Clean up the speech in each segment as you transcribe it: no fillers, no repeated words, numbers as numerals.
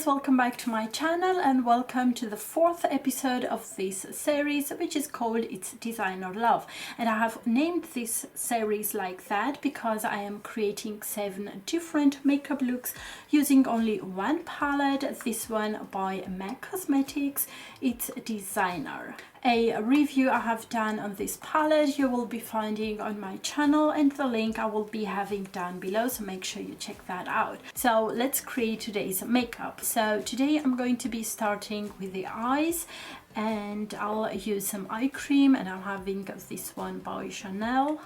guys, welcome back to my channel and welcome to the fourth episode of this series, which is called It's Designer Love. And I have named this series like that because I am creating 7 different makeup looks using only one palette, this one by MAC Cosmetics. It's Designer. A review I have done on this palette you will be finding on my channel, and the link I will be having down below, so make sure you check that out. So let's create today's makeup. So today I'm going to be starting with the eyes, and I'll use some eye cream, and I'm having this one by Chanel.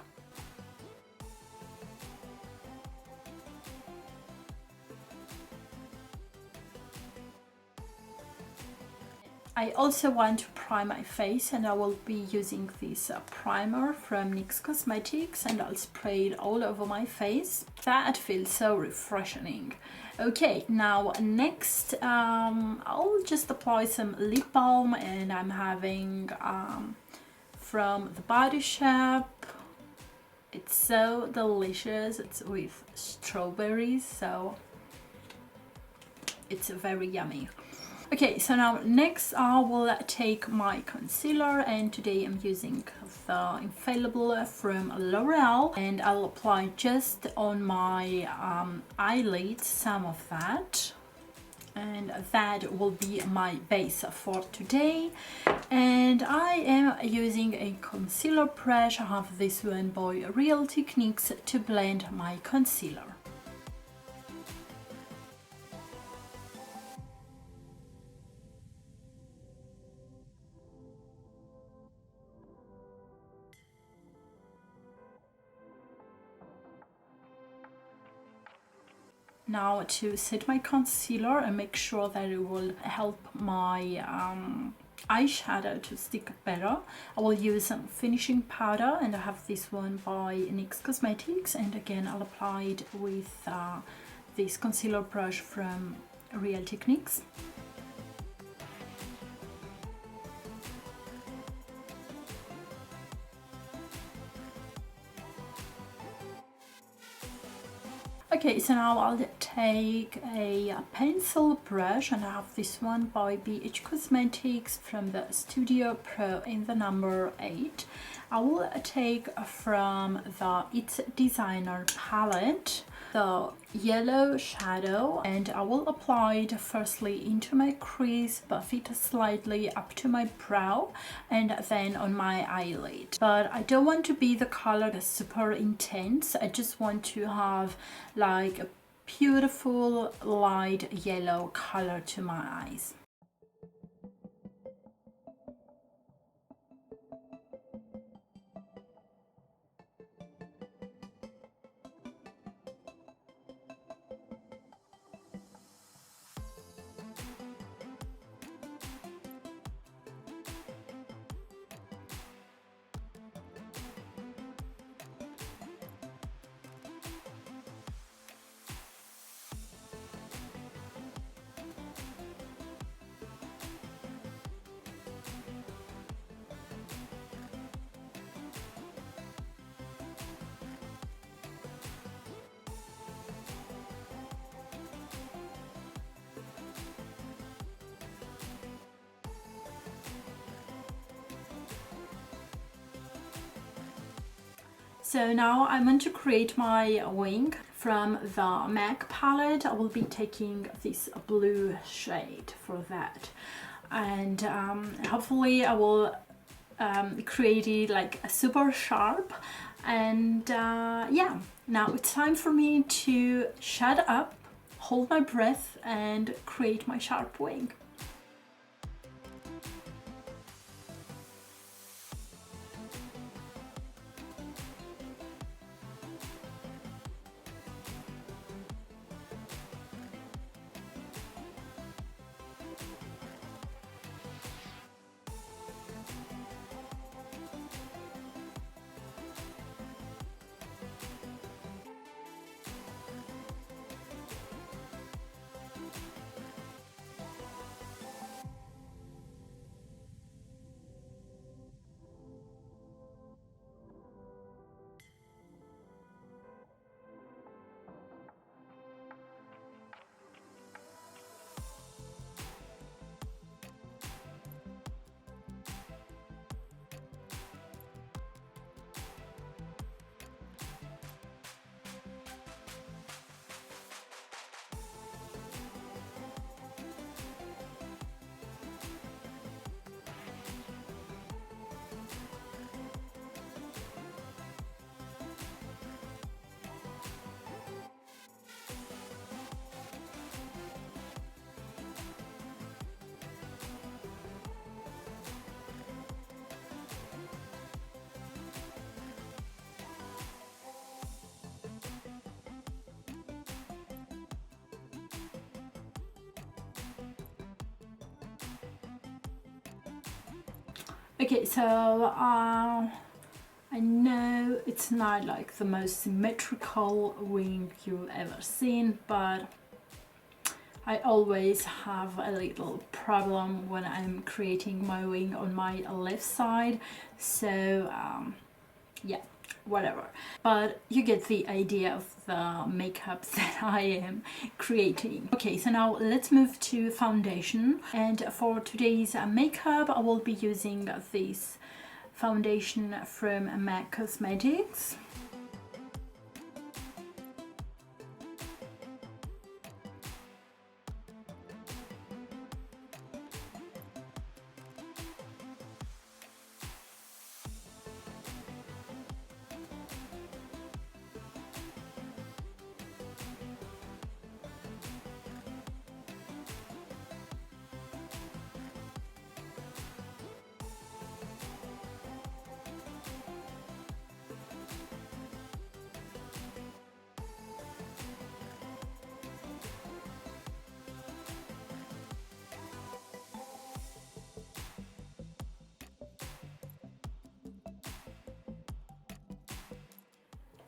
I also want to prime my face, and I will be using this primer from NYX Cosmetics, and I'll spray it all over my face. That feels so refreshing. Okay, now next I'll just apply some lip balm, and I'm having from the Body Shop. It's so delicious. It's with strawberries, so it's very yummy. Okay, so now next I will take my concealer, and today I'm using the Infallible from L'Oreal, and I'll apply just on my eyelids some of that, and that will be my base for today. And I am using a concealer brush. I have this one by Real Techniques to blend my concealer. Now to set my concealer and make sure that it will help my eyeshadow to stick better, I will use some finishing powder, and I have this one by NYX Cosmetics, and again I'll apply it with this concealer brush from Real Techniques. Okay, so now I'll take a pencil brush, and I have this one by BH Cosmetics from the Studio Pro in the number 8. I will take from the It's Designer palette the yellow shadow, and I will apply it firstly into my crease, buff it slightly up to my brow, and then on my eyelid. But I don't want to be the color that's super intense. I just want to have like a beautiful light yellow color to my eyes. So now I'm going to create my wing from the MAC palette. I will be taking this blue shade for that, and hopefully I will create it like super sharp. And yeah, now it's time for me to shut up, hold my breath, and create my sharp wing. Okay, so I know it's not like the most symmetrical wing you've ever seen, but I always have a little problem when I'm creating my wing on my left side, so yeah, whatever. But you get the idea of the makeup that I am creating. Okay, so now let's move to foundation, and for today's makeup I will be using this foundation from MAC Cosmetics.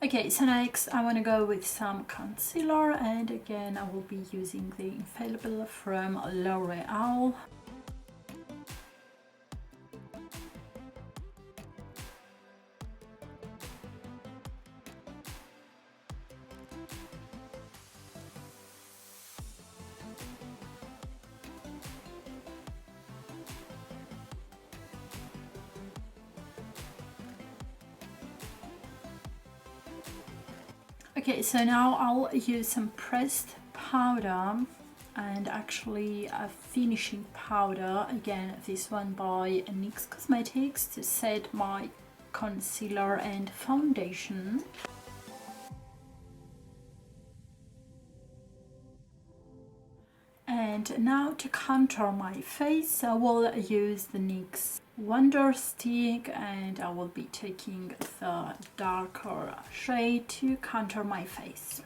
Okay, so next I want to go with some concealer, and again I will be using the Infallible from L'Oreal. Okay, so now I'll use some pressed powder and actually a finishing powder, again this one by NYX Cosmetics, to set my concealer and foundation. And now to contour my face, I will use the NYX Wonder Stick, and I will be taking the darker shade to contour my face.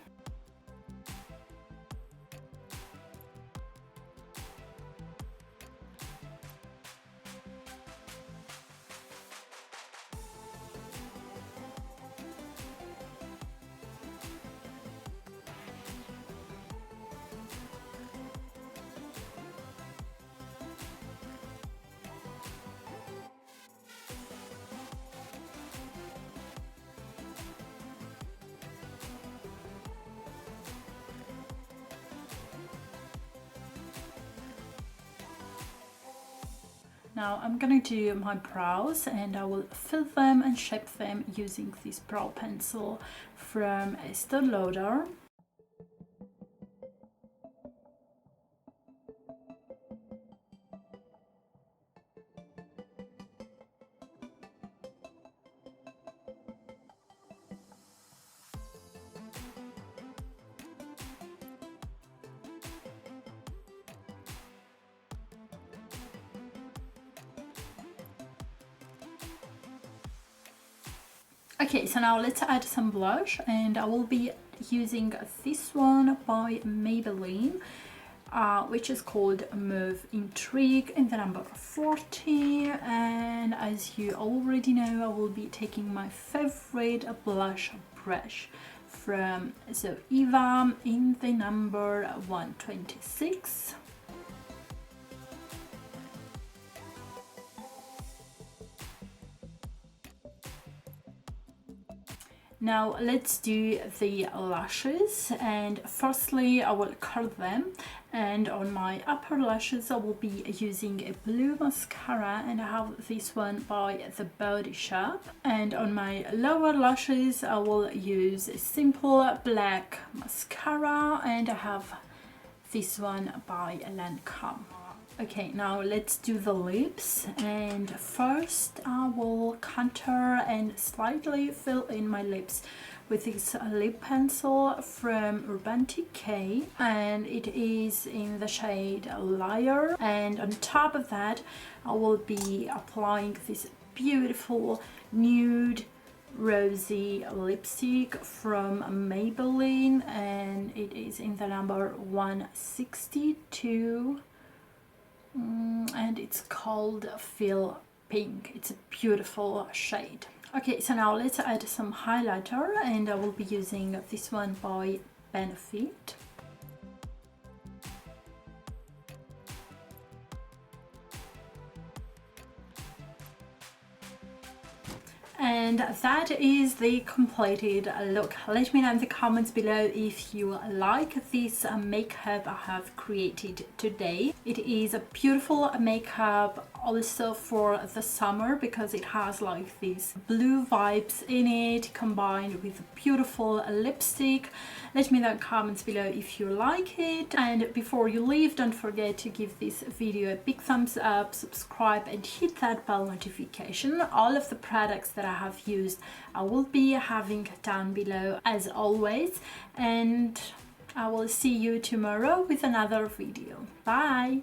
Now I'm gonna do my brows, and I will fill them and shape them using this brow pencil from Estee Lauder. Okay, so now let's add some blush, and I will be using this one by Maybelline, which is called Mauve Intrigue in the number 40. And as you already know, I will be taking my favorite blush brush from Zoeva in the number 126. Now let's do the lashes, and firstly I will curl them, and on my upper lashes I will be using a blue mascara, and I have this one by The Body Shop. And on my lower lashes I will use a simple black mascara, and I have this one by Lancome. Okay, now let's do the lips, and first I will contour and slightly fill in my lips with this lip pencil from Urban Decay, and it is in the shade Liar. And on top of that I will be applying this beautiful nude rosy lipstick from Maybelline, and it is in the number 162. And it's called Feel pink. It's a beautiful shade. Okay, so now let's add some highlighter, and I will be using this one by Benefit. And that is the completed look. Let me know in the comments below if you like this makeup I have created today. It is a beautiful makeup also for the summer because it has like these blue vibes in it combined with a beautiful lipstick. Let me know in the comments below if you like it, and before you leave, don't forget to give this video a big thumbs up, subscribe and hit that bell notification. All of the products that I have used I will be having down below as always, and I will see you tomorrow with another video. Bye!